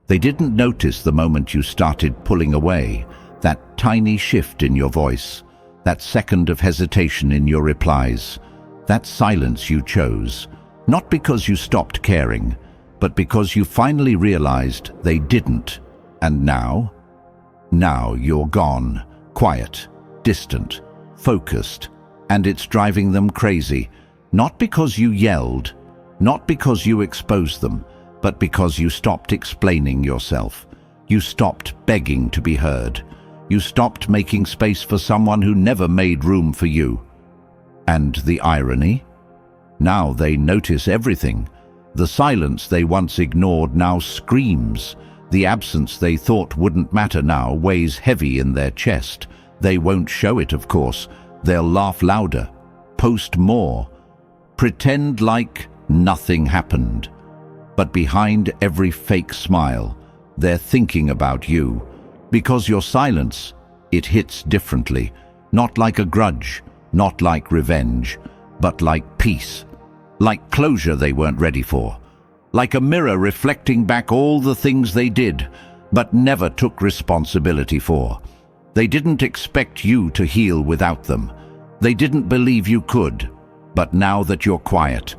They didn't notice the moment you started pulling away, that tiny shift in your voice, that second of hesitation in your replies, that silence you chose, not because you stopped caring, but because you finally realized they didn't. And now? Now you're gone, quiet, distant, focused, and it's driving them crazy, not because you yelled, not because you exposed them, but because you stopped explaining yourself. You stopped begging to be heard. You stopped making space for someone who never made room for you. And the irony? Now they notice everything. The silence they once ignored now screams. The absence they thought wouldn't matter now weighs heavy in their chest. They won't show it, of course. They'll laugh louder, post more, pretend like nothing happened. But behind every fake smile, they're thinking about you. Because your silence, it hits differently. Not like a grudge, not like revenge, but like peace. Like closure they weren't ready for. Like a mirror reflecting back all the things they did, but never took responsibility for. They didn't expect you to heal without them. They didn't believe you could. But now that you're quiet,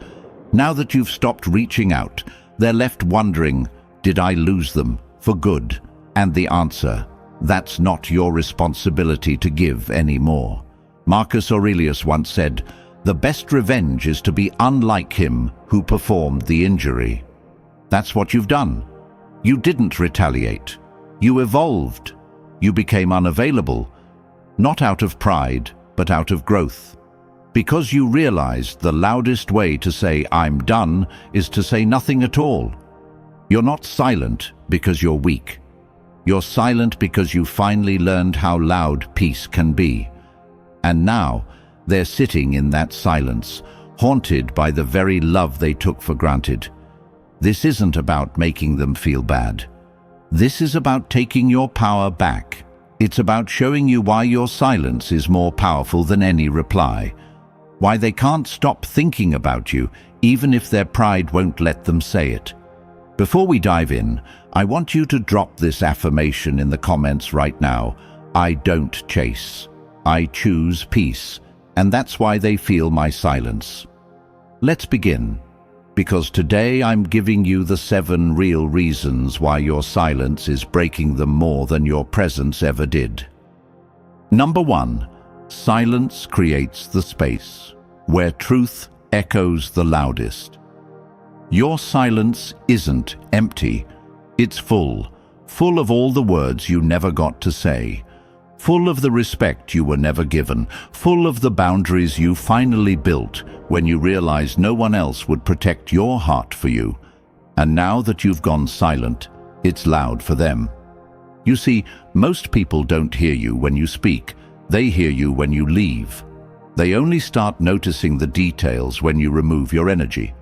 now that you've stopped reaching out, they're left wondering, did I lose them for good? And the answer, that's not your responsibility to give anymore. Marcus Aurelius once said, "The best revenge is to be unlike him who performed the injury." That's what you've done. You didn't retaliate. You evolved. You became unavailable, not out of pride, but out of growth. Because you realized the loudest way to say "I'm done" is to say nothing at all. You're not silent because you're weak. You're silent because you finally learned how loud peace can be. And now, they're sitting in that silence, haunted by the very love they took for granted. This isn't about making them feel bad. This is about taking your power back. It's about showing you why your silence is more powerful than any reply. Why they can't stop thinking about you, even if their pride won't let them say it. Before we dive in, I want you to drop this affirmation in the comments right now. I don't chase. I choose peace. And that's why they feel my silence. Let's begin. Because today I'm giving you the 7 real reasons why your silence is breaking them more than your presence ever did. Number 1. Silence creates the space where truth echoes the loudest. Your silence isn't empty. It's full of all the words you never got to say. Full of the respect you were never given, full of the boundaries you finally built when you realized no one else would protect your heart for you. And now that you've gone silent, it's loud for them. You see, most people don't hear you when you speak. They hear you when you leave. They only start noticing the details when you remove your energy.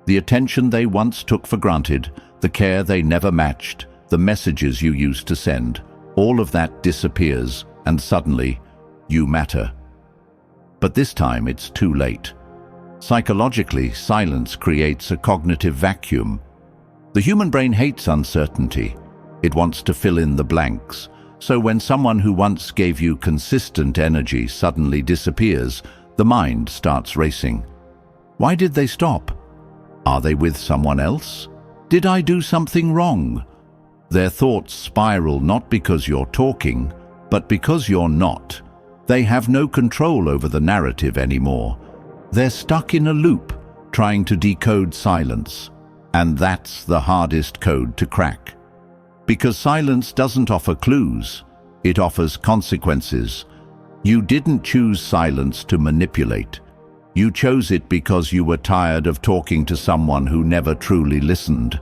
The attention they once took for granted, the care they never matched, the messages you used to send. All of that disappears, and suddenly, you matter. But this time it's too late. Psychologically, silence creates a cognitive vacuum. The human brain hates uncertainty. It wants to fill in the blanks. So when someone who once gave you consistent energy suddenly disappears, the mind starts racing. Why did they stop? Are they with someone else? Did I do something wrong? Their thoughts spiral not because you're talking, but because you're not. They have no control over the narrative anymore. They're stuck in a loop, trying to decode silence. And that's the hardest code to crack. Because silence doesn't offer clues, it offers consequences. You didn't choose silence to manipulate. You chose it because you were tired of talking to someone who never truly listened.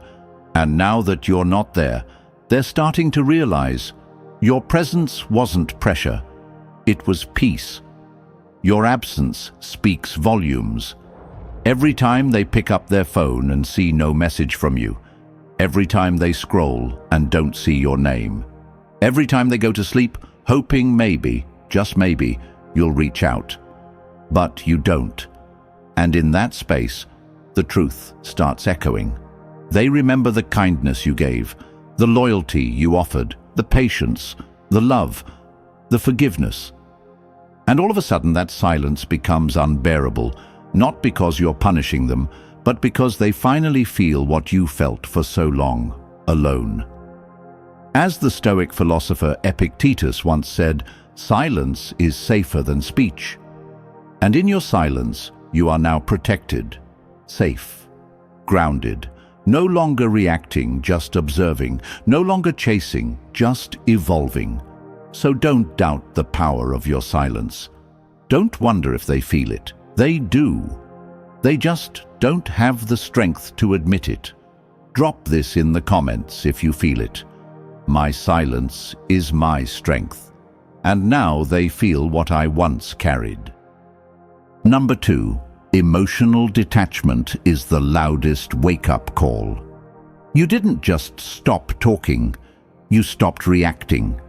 And now that you're not there, they're starting to realize your presence wasn't pressure, it was peace. Your absence speaks volumes. Every time they pick up their phone and see no message from you, every time they scroll and don't see your name, every time they go to sleep hoping maybe, just maybe, you'll reach out. But you don't. And in that space, the truth starts echoing. They remember the kindness you gave, the loyalty you offered, the patience, the love, the forgiveness. And all of a sudden that silence becomes unbearable, not because you're punishing them, but because they finally feel what you felt for so long, alone. As the Stoic philosopher Epictetus once said, silence is safer than speech. And in your silence, you are now protected, safe, grounded, no longer reacting, just observing, no longer chasing, just evolving. So don't doubt the power of your silence. Don't wonder if they feel it. They do. They just don't have the strength to admit it. Drop this in the comments if you feel it. My silence is my strength. And now they feel what I once carried. Number 2. Emotional detachment is the loudest wake-up call. You didn't just stop talking. You stopped reacting.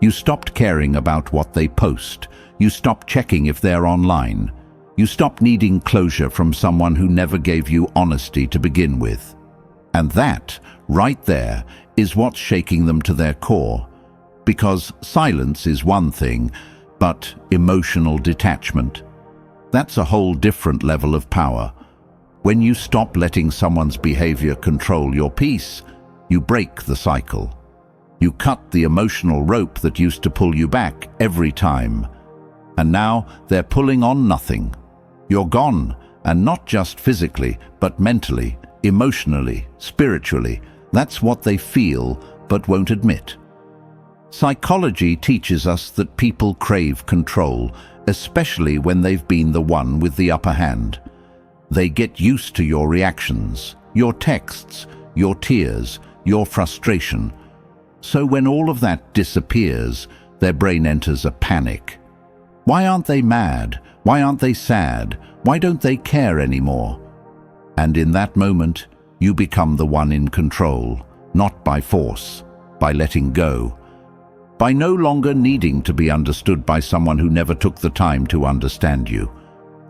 You stopped caring about what they post. You stopped checking if they're online. You stopped needing closure from someone who never gave you honesty to begin with. And that, right there, is what's shaking them to their core. Because silence is one thing, but emotional detachment, that's a whole different level of power. When you stop letting someone's behavior control your peace, you break the cycle. You cut the emotional rope that used to pull you back every time. And now they're pulling on nothing. You're gone, and not just physically, but mentally, emotionally, spiritually. That's what they feel, but won't admit. Psychology teaches us that people crave control, especially when they've been the one with the upper hand. They get used to your reactions, your texts, your tears, your frustration. So when all of that disappears, their brain enters a panic. Why aren't they mad? Why aren't they sad? Why don't they care anymore? And in that moment, you become the one in control, not by force, by letting go, by no longer needing to be understood by someone who never took the time to understand you.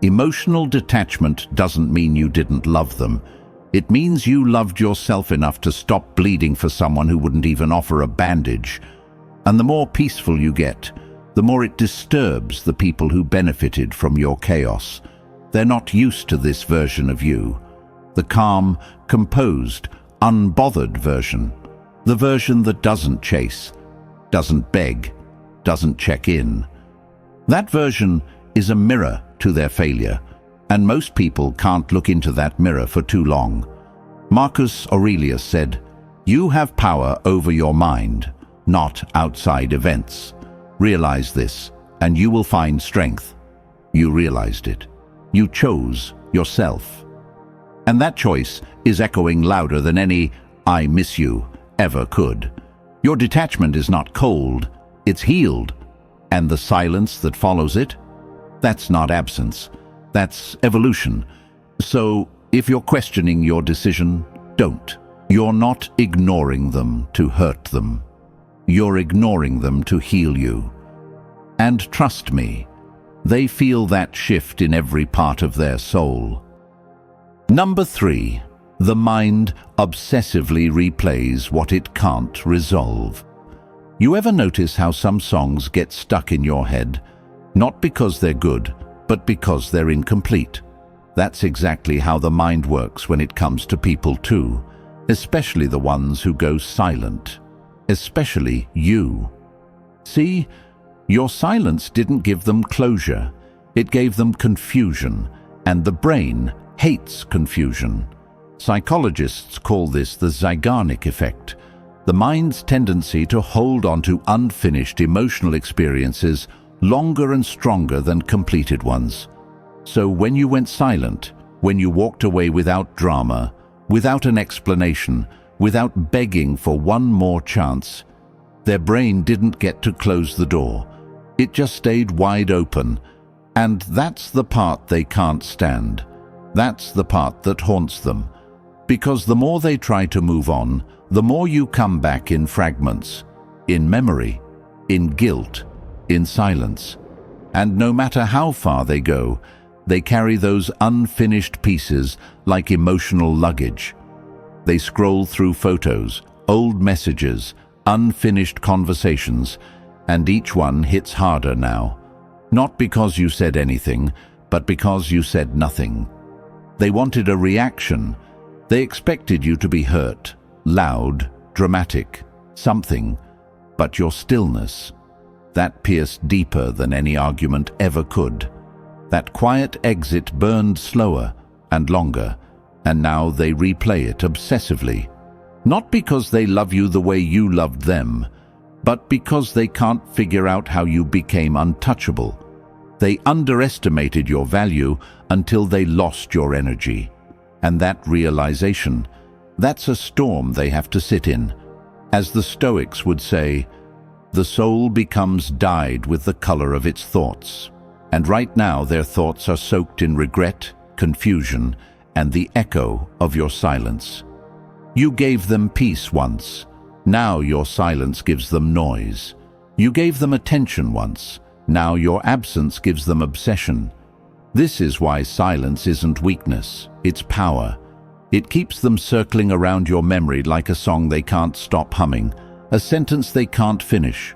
Emotional detachment doesn't mean you didn't love them. It means you loved yourself enough to stop bleeding for someone who wouldn't even offer a bandage. And the more peaceful you get, the more it disturbs the people who benefited from your chaos. They're not used to this version of you. The calm, composed, unbothered version. The version that doesn't chase, doesn't beg, doesn't check in. That version is a mirror to their failure, and most people can't look into that mirror for too long. Marcus Aurelius said, "You have power over your mind, not outside events. Realize this, and you will find strength." You realized it. You chose yourself. And that choice is echoing louder than any "I miss you" ever could. Your detachment is not cold, it's healed. And the silence that follows it? That's not absence. That's evolution. So if you're questioning your decision, don't. You're not ignoring them to hurt them. You're ignoring them to heal you. And trust me, they feel that shift in every part of their soul. Number 3. The mind obsessively replays what it can't resolve. You ever notice how some songs get stuck in your head? Not because they're good, but because they're incomplete. That's exactly how the mind works when it comes to people too, especially the ones who go silent. Especially you. See, your silence didn't give them closure. It gave them confusion, and the brain hates confusion. Psychologists call this the Zeigarnik effect, the mind's tendency to hold on to unfinished emotional experiences longer and stronger than completed ones. So when you went silent, when you walked away without drama, without an explanation, without begging for one more chance, their brain didn't get to close the door. It just stayed wide open. And that's the part they can't stand. That's the part that haunts them. Because the more they try to move on, the more you come back in fragments, in memory, in guilt, in silence. And no matter how far they go, they carry those unfinished pieces like emotional luggage. They scroll through photos, old messages, unfinished conversations, and each one hits harder now. Not because you said anything, but because you said nothing. They wanted a reaction. They expected you to be hurt, loud, dramatic, something, but your stillness, that pierced deeper than any argument ever could. That quiet exit burned slower and longer, and now they replay it obsessively. Not because they love you the way you loved them, but because they can't figure out how you became untouchable. They underestimated your value until they lost your energy. And that realization, that's a storm they have to sit in. As the Stoics would say, the soul becomes dyed with the color of its thoughts. And right now their thoughts are soaked in regret, confusion, and the echo of your silence. You gave them peace once. Now your silence gives them noise. You gave them attention once. Now your absence gives them obsession. This is why silence isn't weakness, it's power. It keeps them circling around your memory like a song they can't stop humming, a sentence they can't finish,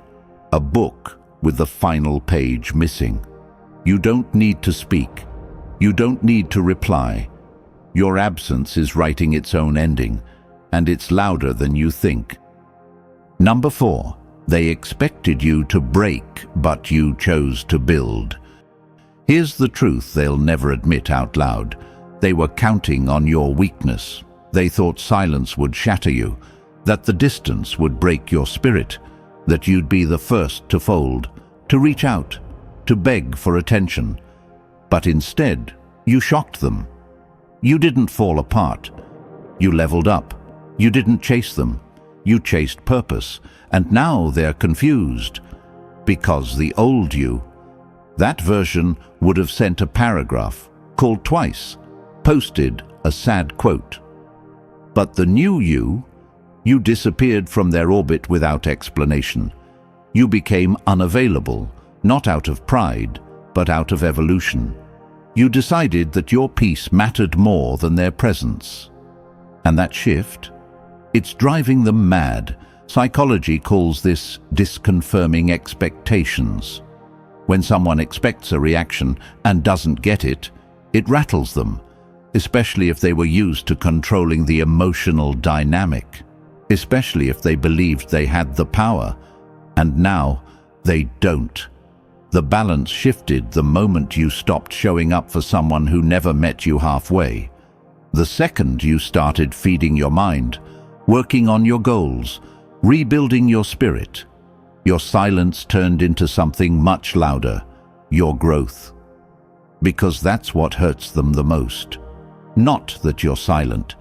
a book with the final page missing. You don't need to speak. You don't need to reply. Your absence is writing its own ending, and it's louder than you think. Number 4. They expected you to break, but you chose to build. Here's the truth they'll never admit out loud. They were counting on your weakness. They thought silence would shatter you, that the distance would break your spirit, that you'd be the first to fold, to reach out, to beg for attention. But instead, you shocked them. You didn't fall apart. You leveled up. You didn't chase them. You chased purpose, and now they're confused. Because the old you, that version would have sent a paragraph, called twice, posted a sad quote. But the new you disappeared from their orbit without explanation. You became unavailable, not out of pride, but out of evolution. You decided that your peace mattered more than their presence. And that shift, it's driving them mad. Psychology calls this disconfirming expectations. When someone expects a reaction and doesn't get it, it rattles them, especially if they were used to controlling the emotional dynamic, especially if they believed they had the power, and now they don't. The balance shifted the moment you stopped showing up for someone who never met you halfway. The second you started feeding your mind, working on your goals, rebuilding your spirit, your silence turned into something much louder, your growth. Because that's what hurts them the most. Not that you're silent,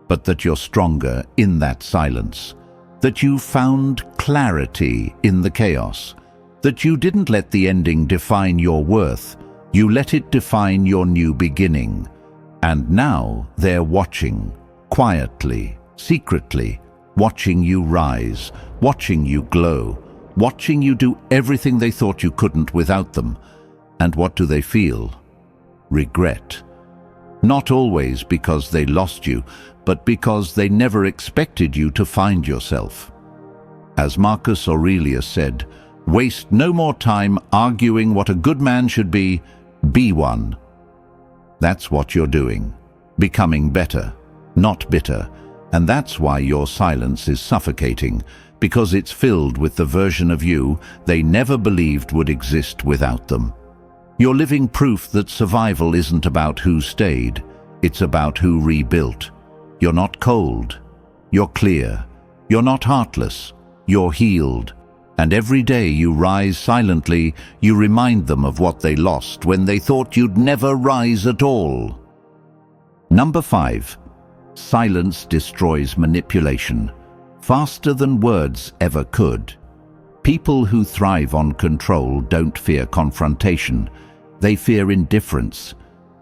but that you're stronger in that silence, that you found clarity in the chaos, that you didn't let the ending define your worth, you let it define your new beginning. And now they're watching, quietly, secretly, watching you rise, watching you glow, watching you do everything they thought you couldn't without them. And what do they feel? Regret. Not always because they lost you, but because they never expected you to find yourself. As Marcus Aurelius said, waste no more time arguing what a good man should be one. That's what you're doing, becoming better, not bitter, and that's why your silence is suffocating, because it's filled with the version of you they never believed would exist without them. You're living proof that survival isn't about who stayed, it's about who rebuilt. You're not cold, you're clear, you're not heartless, you're healed. And every day you rise silently, you remind them of what they lost when they thought you'd never rise at all. Number 5. Silence destroys manipulation, faster than words ever could. People who thrive on control don't fear confrontation, they fear indifference.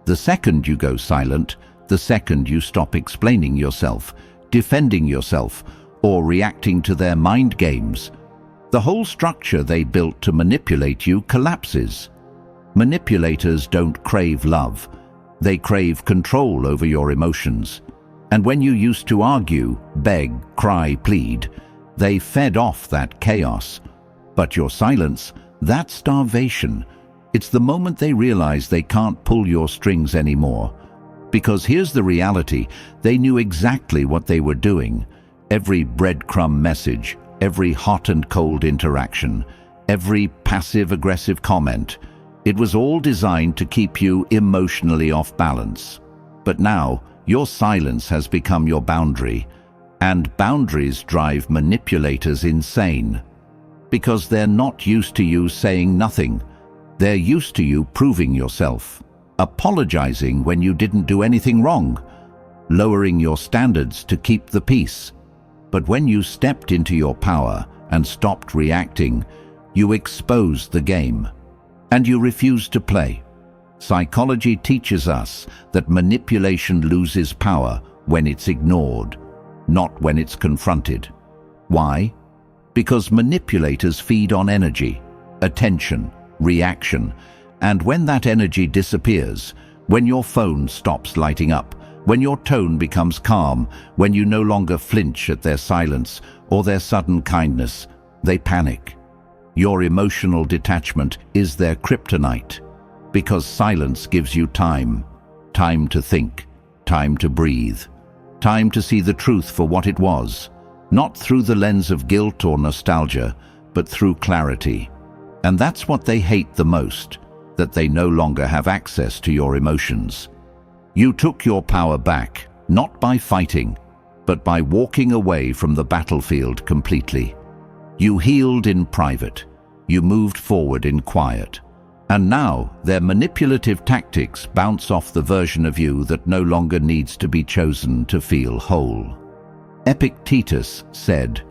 The second you go silent, the second you stop explaining yourself, defending yourself, or reacting to their mind games, the whole structure they built to manipulate you collapses. Manipulators don't crave love. They crave control over your emotions. And when you used to argue, beg, cry, plead, they fed off that chaos. But your silence, that starvation, it's the moment they realize they can't pull your strings anymore. Because here's the reality, they knew exactly what they were doing. Every breadcrumb message, every hot and cold interaction, every passive-aggressive comment, it was all designed to keep you emotionally off balance. But now, your silence has become your boundary, and boundaries drive manipulators insane. Because they're not used to you saying nothing. They're used to you proving yourself, apologizing when you didn't do anything wrong, lowering your standards to keep the peace. But when you stepped into your power and stopped reacting, you exposed the game, and you refused to play. Psychology teaches us that manipulation loses power when it's ignored, not when it's confronted. Why? Because manipulators feed on energy, attention, reaction, and when that energy disappears, when your phone stops lighting up, when your tone becomes calm, when you no longer flinch at their silence or their sudden kindness, they panic. Your emotional detachment is their kryptonite, because silence gives you time to think, time to breathe, time to see the truth for what it was, not through the lens of guilt or nostalgia, but through clarity. And that's what they hate the most, that they no longer have access to your emotions. You took your power back, not by fighting, but by walking away from the battlefield completely. You healed in private. You moved forward in quiet. And now their manipulative tactics bounce off the version of you that no longer needs to be chosen to feel whole. Epictetus said,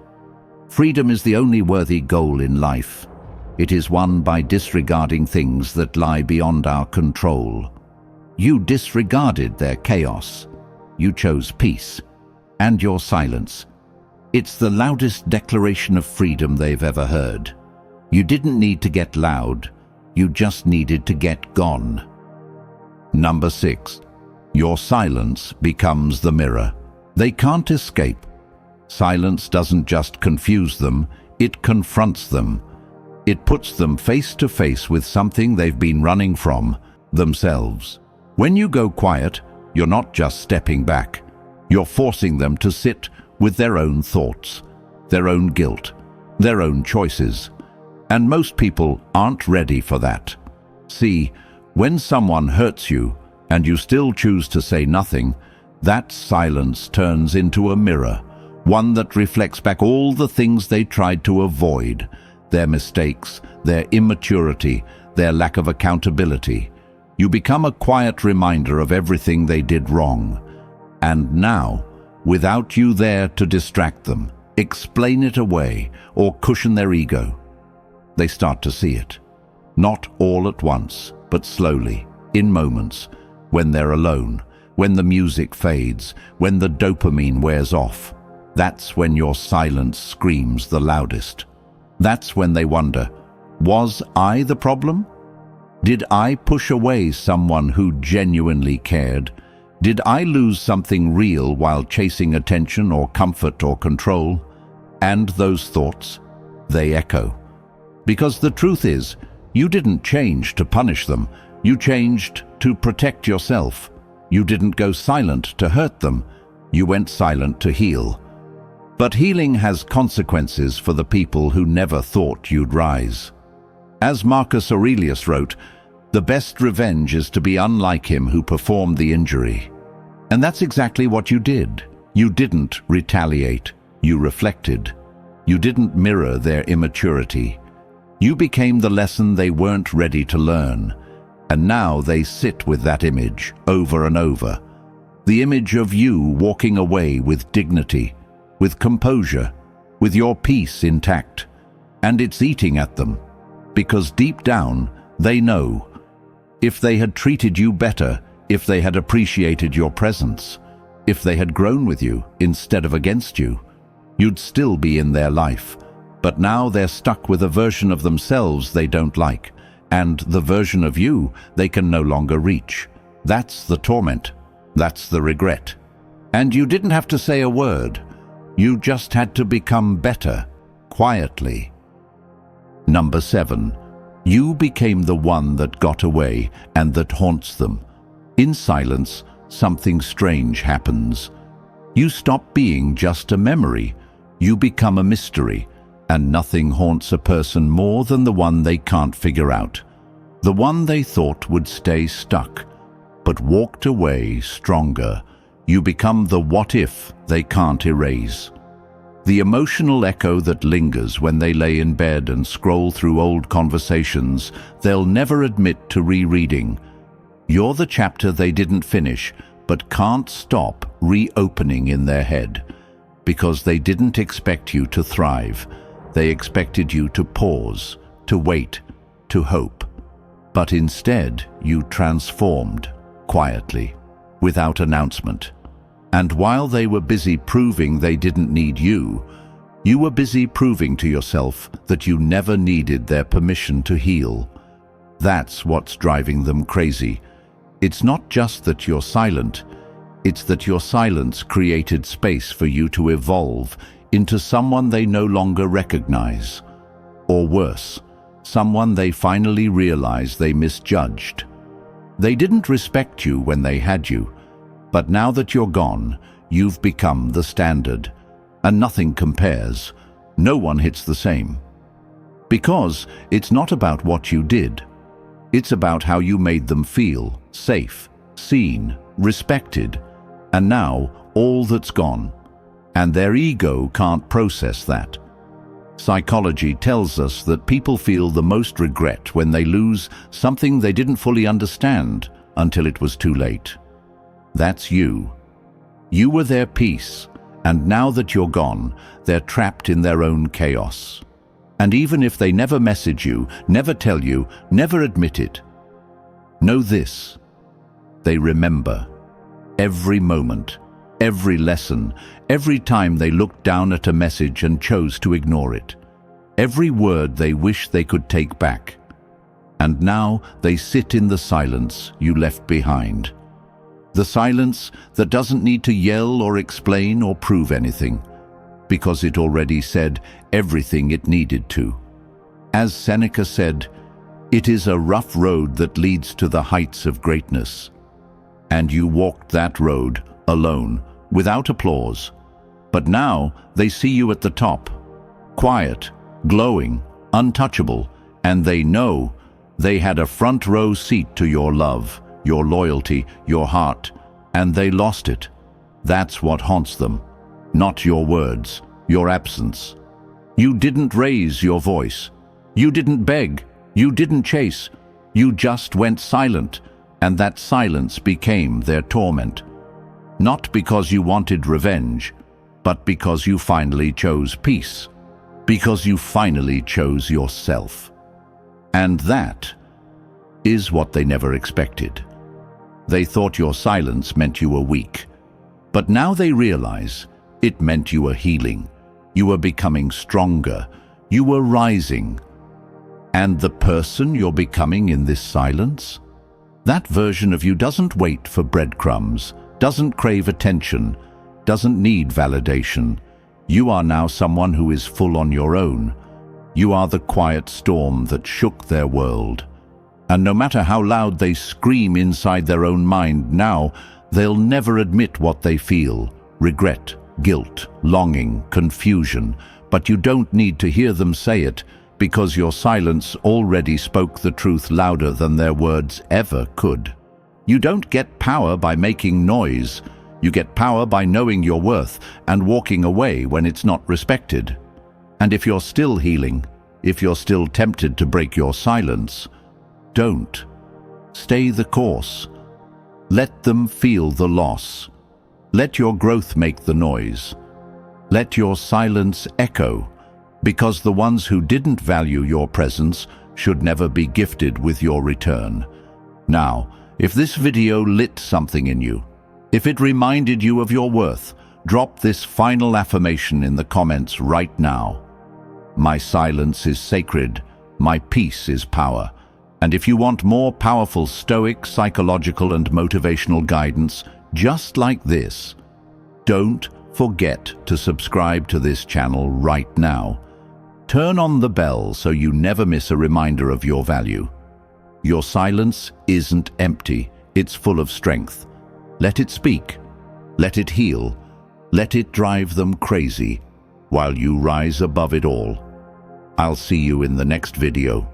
"Freedom is the only worthy goal in life. It is won by disregarding things that lie beyond our control." You disregarded their chaos. You chose peace and your silence. It's the loudest declaration of freedom they've ever heard. You didn't need to get loud. You just needed to get gone. Number 6. Your silence becomes the mirror. They can't escape. Silence doesn't just confuse them, it confronts them. It puts them face to face with something they've been running from, themselves. When you go quiet, you're not just stepping back. You're forcing them to sit with their own thoughts, their own guilt, their own choices. And most people aren't ready for that. See, when someone hurts you and you still choose to say nothing, that silence turns into a mirror, one that reflects back all the things they tried to avoid, their mistakes, their immaturity, their lack of accountability. You become a quiet reminder of everything they did wrong. And now, without you there to distract them, explain it away, or cushion their ego, they start to see it. Not all at once, but slowly, in moments, when they're alone, when the music fades, when the dopamine wears off. That's when your silence screams the loudest. That's when they wonder, was I the problem? Did I push away someone who genuinely cared? Did I lose something real while chasing attention or comfort or control? And those thoughts, they echo. Because the truth is, you didn't change to punish them. You changed to protect yourself. You didn't go silent to hurt them. You went silent to heal. But healing has consequences for the people who never thought you'd rise. As Marcus Aurelius wrote, the best revenge is to be unlike him who performed the injury. And that's exactly what you did. You didn't retaliate. You reflected. You didn't mirror their immaturity. You became the lesson they weren't ready to learn. And now they sit with that image over and over. The image of you walking away with dignity, with composure, with your peace intact. And it's eating at them. Because deep down, they know. If they had treated you better, if they had appreciated your presence, if they had grown with you instead of against you, you'd still be in their life. But now they're stuck with a version of themselves they don't like, and the version of you they can no longer reach. That's the torment. That's the regret. And you didn't have to say a word. You just had to become better, quietly. Number 7. You became the one that got away and that haunts them. In silence, something strange happens. You stop being just a memory. You become a mystery, and nothing haunts a person more than the one they can't figure out. The one they thought would stay stuck, but walked away stronger. You become the what if they can't erase. The emotional echo that lingers when they lay in bed and scroll through old conversations they'll never admit to rereading. You're the chapter they didn't finish, but can't stop reopening in their head. Because they didn't expect you to thrive. They expected you to pause, to wait, to hope. But instead, you transformed, quietly, without announcement. And while they were busy proving they didn't need you, you were busy proving to yourself that you never needed their permission to heal. That's what's driving them crazy. It's not just that you're silent, it's that your silence created space for you to evolve into someone they no longer recognize. Or worse, someone they finally realize they misjudged. They didn't respect you when they had you, but now that you're gone, you've become the standard, and nothing compares. No one hits the same. Because it's not about what you did. It's about how you made them feel safe, seen, respected, and now all that's gone. And their ego can't process that. Psychology tells us that people feel the most regret when they lose something they didn't fully understand until it was too late. That's you. You were their peace, and now that you're gone, they're trapped in their own chaos. And even if they never message you, never tell you, never admit it, know this: they remember. Every moment, every lesson, every time they looked down at a message and chose to ignore it. Every word they wish they could take back. And now they sit in the silence you left behind. The silence that doesn't need to yell or explain or prove anything, because it already said everything it needed to. As Seneca said, "It is a rough road that leads to the heights of greatness." And you walked that road alone, without applause. But now they see you at the top, quiet, glowing, untouchable, and they know they had a front row seat to your love, your loyalty, your heart, and they lost it. That's what haunts them, not your words, your absence. You didn't raise your voice. You didn't beg. You didn't chase. You just went silent, and that silence became their torment. Not because you wanted revenge, but because you finally chose peace. Because you finally chose yourself. And that is what they never expected. They thought your silence meant you were weak. But now they realize it meant you were healing. You were becoming stronger. You were rising. And the person you're becoming in this silence? That version of you doesn't wait for breadcrumbs, doesn't crave attention, doesn't need validation. You are now someone who is full on your own. You are the quiet storm that shook their world. And no matter how loud they scream inside their own mind now, they'll never admit what they feel: regret, guilt, longing, confusion. But you don't need to hear them say it, because your silence already spoke the truth louder than their words ever could. You don't get power by making noise. You get power by knowing your worth and walking away when it's not respected. And if you're still healing, if you're still tempted to break your silence, don't. Stay the course. Let them feel the loss. Let your growth make the noise. Let your silence echo, because the ones who didn't value your presence should never be gifted with your return. Now, if this video lit something in you, if it reminded you of your worth, drop this final affirmation in the comments right now. My silence is sacred. My peace is power. And if you want more powerful Stoic, psychological, and motivational guidance just like this, Don't forget to subscribe to this channel right now. Turn on the bell so you never miss a reminder of your value. Your silence isn't empty, it's full of strength. Let it speak, let it heal, let it drive them crazy, while you rise above it all. I'll see you in the next video.